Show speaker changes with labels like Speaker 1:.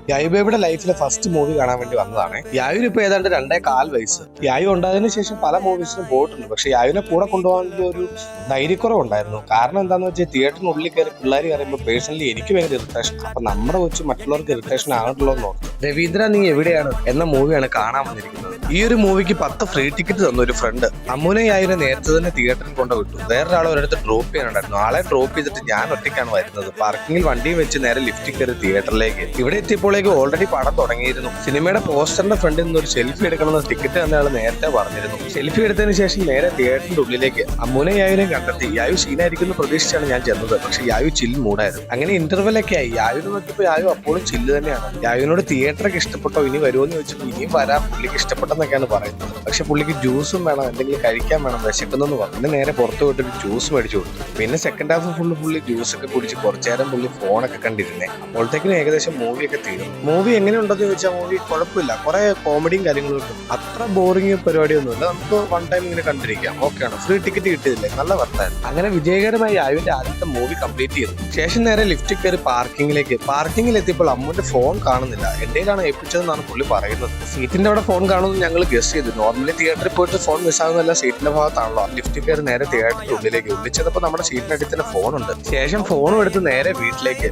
Speaker 1: യായു ബേബിയുടെ ലൈഫിലെ first movie കാണാൻ വേണ്ടി വന്നതാണ്. യായുവിന് ഇപ്പൊ ഏതാണ്ട് 2.25 വയസ്സ്. യായു ഉണ്ടായതിനു ശേഷം പല മൂവീസിനും പോയിട്ടുണ്ട്. പക്ഷെ യായുവിനെ കൂടെ കൊണ്ടുപോകാനുള്ള ഒരു ധൈര്യക്കുറവുണ്ടായിരുന്നു. കാരണം എന്താന്ന് വെച്ചാൽ തിയേറ്ററിനുള്ളിൽ കയറി പിള്ളേർ കയറിയുമ്പോൾ പേഴ്സണലി എനിക്ക് ഭയങ്കര ഇറിറ്റേഷൻ. അപ്പൊ നമ്മുടെ വെച്ച് മറ്റുള്ളവർക്ക് ഇറിറ്റേഷൻ ആകണ്ടല്ലോ എന്ന് ഓർത്തു രവീന്ദ്ര നീ എവിടെയാണ് എന്ന മൂവിയാണ് കാണാൻ വന്നിരിക്കുന്നത്. ഈ ഒരു മൂവിക്ക് 10 ഫ്രീ ടിക്കറ്റ് തന്ന ഒരു ഫ്രണ്ട് അമ്മുനെ യായുവിനെ നേരത്തെ തന്നെ തിയേറ്ററിൽ കൊണ്ടുവിട്ടു. വേറൊരാൾ ഒരിടത്ത് ഡ്രോപ്പ് ചെയ്യാനുണ്ടായിരുന്നു. ആളെ ഡ്രോപ്പ് ചെയ്തിട്ട് ഞാൻ ഒറ്റയ്ക്കാണ് വരുന്നത്. പാർക്കിങ്ങിൽ വണ്ടിയും വെച്ച് നേരെ ലിഫ്റ്റിൽ കയറി തിയേറ്ററിലേക്ക്. ഇവിടെ എത്തിയപ്പോഴേക്ക് ഓൾറെഡി പടം തുടങ്ങിയിരുന്നു. സിനിമയുടെ പോസ്റ്ററിന്റെ ഫ്രണ്ടിൽ നിന്ന് ഒരു സെൽഫി എടുക്കണമെന്ന് ടിക്കറ്റ് തന്ന ആൾ നേരത്തെ പറഞ്ഞിരുന്നു. സെൽഫി എടുത്തതിന് ശേഷം നേരെ തിയേറ്ററിന്റെ ഉള്ളിലേക്ക് അമ്മുനെ യായുവിനെ കണ്ടെത്തി. യായു സീനായിരിക്കുന്നു പ്രതീക്ഷിച്ചാണ് ഞാൻ ചെന്നത്. പക്ഷെ യായു ചില്ല് മൂടായിരുന്നു. അങ്ങനെ ഇന്റർവെല്ലൊക്കെ ആയി. യായുവിനെ നോക്കിയപ്പോൾ യായു അപ്പോഴും ചില്ല് തന്നെയാണ്. യായുവിനോട് തിയേറ്ററൊക്കെ ഇഷ്ടപ്പെട്ടോ ഇനി വരുമോ എന്ന് ചോദിച്ചപ്പോൾ ഇനിയും വരാം, പുള്ളിക്ക് ഇഷ്ടപ്പെട്ടെന്നൊക്കെയാണ് പറയുന്നത്. പക്ഷെ പുള്ളിക്ക് ജ്യൂസും വേണം, എന്തെങ്കിലും കഴിക്കാൻ വേണം, വിശക്കുന്നെന്ന് പറഞ്ഞു. പിന്നെ നേരെ പുറത്ത് പോയിട്ടൊരു ജ്യൂസ് മേടിച്ചു കൊടുത്തു. പിന്നെ സെക്കൻഡ് ഹാഫ് പുള്ളി ജ്യൂസൊക്കെ കുടിച്ച് കുറച്ചു നേരം പുള്ളി ഫോണൊക്കെ കണ്ടിരുന്നേ. അപ്പോഴത്തേക്കിനും ഏകദേശം മൂവിയൊക്കെ തീർന്നു. മൂവി എങ്ങനെയുണ്ടെന്ന് ചോദിച്ചാൽ മൂവി കുഴപ്പമില്ല, കുറെ കോമഡിയും കാര്യങ്ങളും ഉണ്ട്. അത്ര ബോറിംഗ് പരിപാടിയൊന്നുമില്ല. നമുക്ക് വൺ ടൈം ഇങ്ങനെ കണ്ടിരിക്കാം. ഓക്കെയാണ്. ഫ്രീ ടിക്കറ്റ് കിട്ടിയില്ലേ, നല്ല വർത്തായിരുന്നു. അങ്ങനെ വിജയകരമായി യായുവിന്റെ ആദ്യത്തെ മൂവി കംപ്ലീറ്റ് ചെയ്തു. ശേഷം നേരെ ലിഫ്റ്റിൽ കയറി പാർക്കിങ്ങിൽ എത്തിയപ്പോൾ അമ്മുന്റെ ഫോൺ കാണുന്നില്ല. എന്റെയിലാണ് ഏൽപ്പിച്ചതെന്നാണ് പുള്ളി പറയുന്നത്. സീറ്റിന്റെ അവിടെ ഫോൺ കാണുമെന്ന് ഞങ്ങൾ ഗസ് ചെയ്തു. നോർമലി തിയേറ്ററിൽ പോയിട്ട് ഫോൺ മിസ്സാകുന്നതല്ല, സീറ്റിന്റെ ഭാഗത്താണല്ലോ. ലിഫ്റ്റിൽ കയറി നേരെ തിയേറ്ററിന്റെ ഉള്ളിലേക്ക്. ഉള്ളിച്ചതപ്പോൾ നമ്മുടെ സീറ്റിനടുത്ത് തന്നെ ഫോണുണ്ട്. ശേഷം ഫോണും എടുത്ത് നേരെ വീട്ടിലേക്ക്.